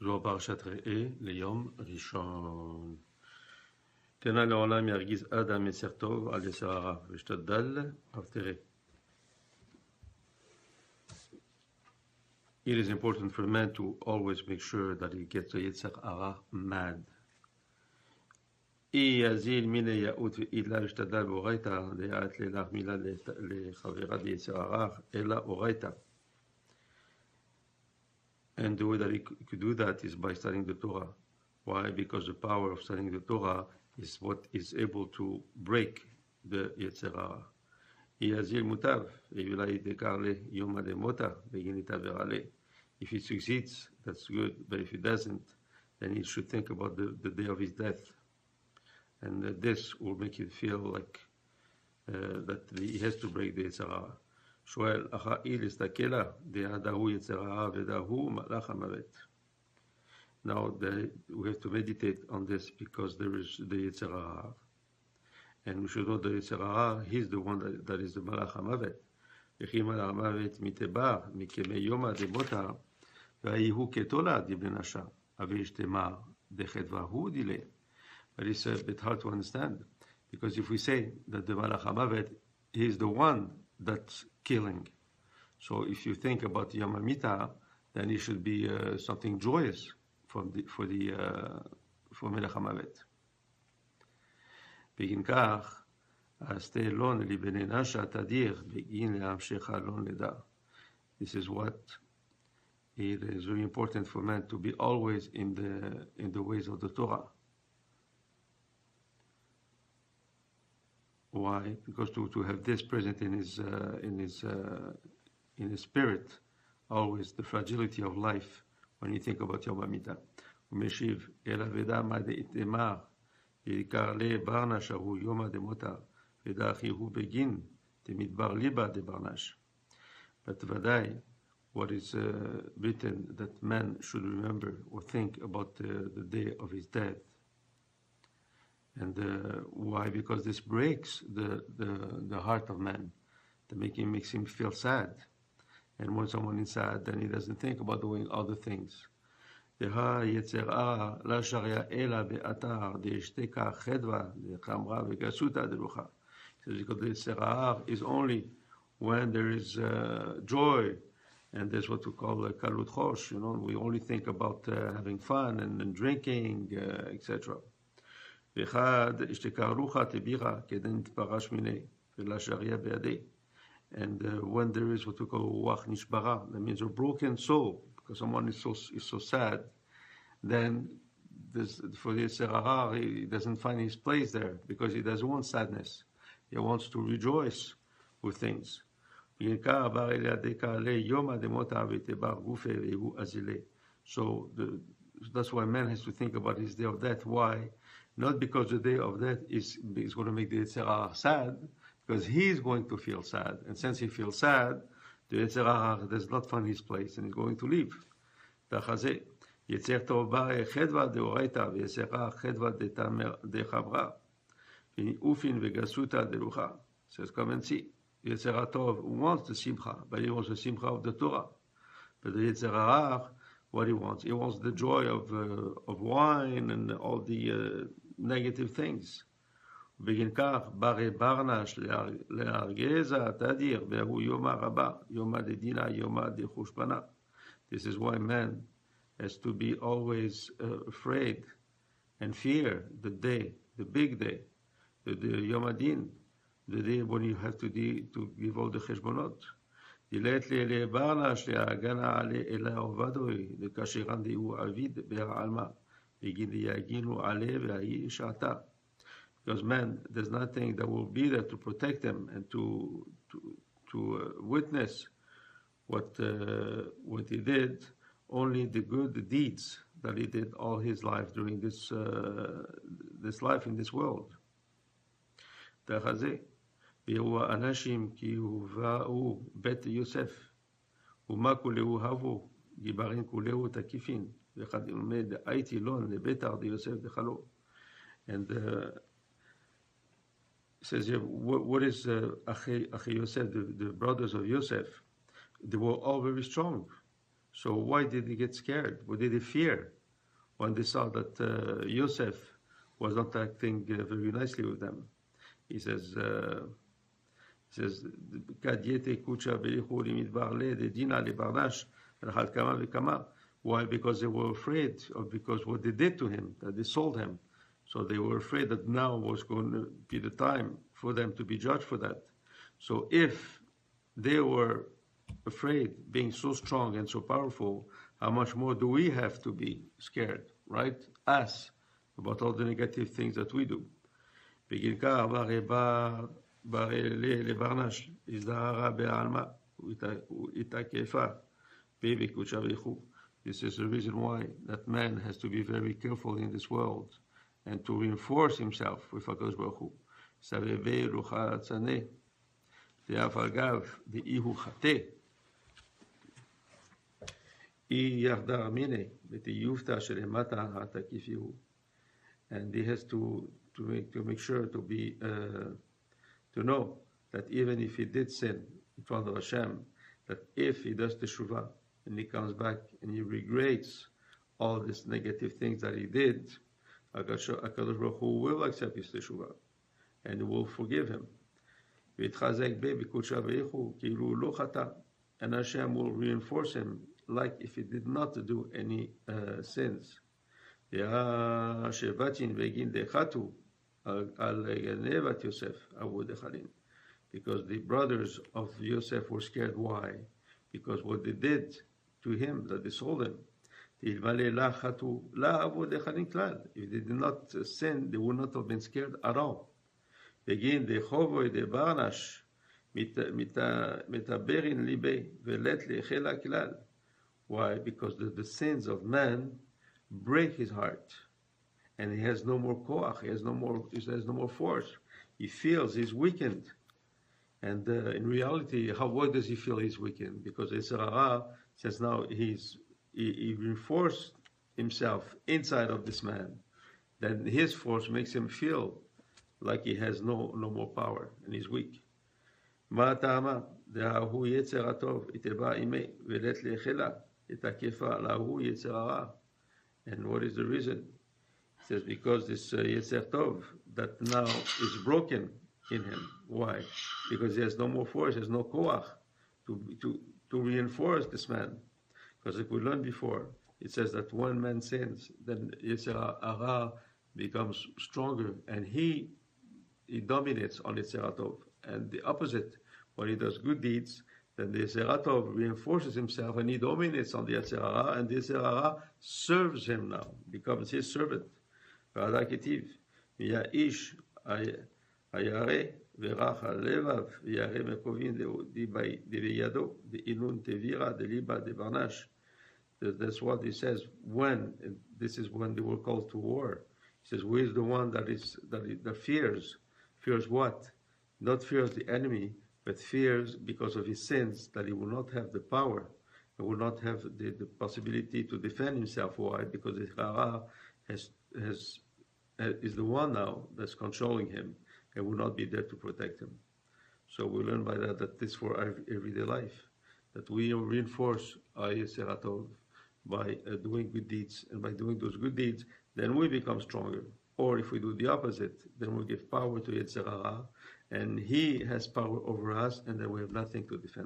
זוהר פרשת ראה ליום ראשון. תנא לעולם ירגיז אדם יצר טוב על יצר הרע, ושתדל אף תראה. It is important for man to always make sure that he gets the Yetser Harah mad. אי יזיל מיני יאות ואילה השתדל באורייתא, דעת לילך מילה לחברה דיצר הרע, אלא אורייתא. And the way that he could do that is by studying the Torah. Why? Because the power of studying the Torah is what is able to break the Yetser Harah. יזיל מוטב, ואולי דקר ליומא דמותא, בגינתא ורעלה. If he succeeds, that's good, but if he doesn't, then he should think about the day of his death. And this will make him feel like that he has to break the Yetser Harah. שואל, אחאי להסתכלה, דהוא יצר הרע ודהוא מלאך המוות. Now we have to meditate on this because there is the Yetser Harah. And we should know the Yetser Harah, he's the one that is the מלאך המוות. וכי מלאך המוות מתבר, מכמי יומא דמותא, והיהו כתולד יבן אשה, וישתמר דחדווהו דילה. But it's a bit hard to understand, because if we say that the מלאך המוות is the one that's killing, so if you think about Yom HaMitah, then it should be something joyous for מלאך המוות. בגין כך, עשתה לון לבני נשה תדיר, בגין להמשך לון לדע. This is what it is very important for man to be always in the ways of the Torah. Why? Because to have this present in his spirit, always the fragility of life when you think about Yom HaMitah. ומשיב אל אבדה מה דאיתמר, יקר לי ברנש ההוא יומא דמותא, ודאחי הוא בגין דמדבר ליבה דברנש. But ודאי, what is written that man should remember or think about the day of his death. And why? Because this breaks the heart of man. Makes him feel sad. And when someone is sad, then he doesn't think about doing other things. יצר הרע לא שריה אלא באתר דאשתקה חדווה דחמרה וגסותא דרוחה. Because the Yetser Harah is only when there is joy, and there's what we call kalut chosh. We only think about having fun and drinking, etc. ואחד אשתקה רוחה תבירה כדין תפרש מיני ולשריה בידי. And when there is what we call ruach nishbara, that means a broken soul, because someone is so sad, then for the Yetser Harah, he doesn't find his place there, because he doesn't want sadness. He wants to rejoice with things. So that's why man has to think about his day of death. Why? Not because the day of death is going to make the Yetser Harah sad, because he's going to feel sad. And since he feels sad, the Yetser Harah does not find his place and he's going to leave. יצר טוב בא חדווה דאורייתא, ויצר רע חדווה דחברה, ואופין וגסותא דרוחה. Says, come and see. Yetzer Tov wants the simcha, but he wants the simcha of the Torah. But the Yetzer Harah, what he wants the joy of wine and all the negative things. בגין כך, ברי ברנש להרגזה תדיר, והוא יומא רבה, יומא דדינה, יומא דחושפנה. This is why man has to be always afraid and fear the day, the big day, the Yom Adin, the day when you have to give all the cheshbonot. דילת לי ברנש להגנה עלי אלא עובדוי, לכשרן דהוא עביד בהעלמה, בגין דיגינו עלי והיא שעתה. Because man, there's nothing that will be there to protect him and to witness what he did. Only the good deeds that he did all his life during this life in this world. והוא אנשים כי הובאו בית יוסף, ומה כולהו הבו, גיברים כולהו תקיפין, ואחד עומד הייתי לון לבית ארדי יוסף דחלו. And says here, what is Achi Yosef, the brothers of Yosef? They were all very strong. So why did they get scared? What did they fear when they saw that Yosef was not acting very nicely with them? He says, "Kad yete kucha berichu limidbar le dedina lebarnash rachal kama v'kama." Why? Because they were afraid of because what they did to him, that they sold him. So they were afraid that now was going to be the time for them to be judged for that. So if they were afraid, being so strong and so powerful, how much more do we have to be scared, right? Us, about all the negative things that we do. בגיל כך בא לברנש, הזדהרה בעלמא, התעקפה, פה בקודשה בריחו. This is the reason why that man has to be very careful in this world and to reinforce himself with HaKadosh Baruch Hu. סבבי רוחה הצנא, דאף על גב, דאי הוא חטא. אי יחדר מיני, ותיופתא שלמטה התקיפי הוא. And he has to make sure to know that even if he did sin in front of Hashem, that if he does teshuvah and he comes back and he regrets all these negative things that he did, HaKadosh Baruch Hu will accept his teshuvah and will forgive him. And Hashem will reinforce him like if he did not do any sins. Because the brothers of Yosef were scared. Why? Because what they did to him, that they sold him. If they did not sin, they would not have been scared at all. Why? Because the sins of man break his heart, and he has no more koach, he has no more force. He feels he's weakened, and in reality, why does he feel he's weakened? Because Yetser Harah says now he reinforced himself inside of this man. Then his force makes him feel like he has no more power and he's weak. מה הטעמה? דההוא יצר הטוב, יתבע עמי, ולית להחלה, את הכיפה, להוא יצר הרע. And what is the reason? It says because this Yetzer Tov that now is broken in him. Why? Because he has no more force, he has no koach to reinforce this man. Because like we learned before, it says that when man sins, then Yetzer Harah becomes stronger and he dominates on Yetzer Tov. And the opposite, when he does good deeds, then the Yetzer Tov reinforces himself and he dominates on the Yetser Harah, and the Yetser Harah serves him now, becomes his servant. Ish הירא ורך הלבב וירא מקובין דבידו דאילון תבירה דליבה דברנש. That's what he says when, this is when they were called to war. He says, who is the one that fears? Fears what? Not fears the enemy, but fears because of his sins that he will not have the power, he will not have the possibility to defend himself. Why? Because the Harah is the one now that's controlling him and will not be there to protect him. So we learn by that this for our everyday life, that we reinforce our Yetzer Tov by doing good deeds, and by doing those good deeds, then we become stronger. Or if we do the opposite, then we give power to Yetzer Harah, and he has power over us, and then we have nothing to defend us.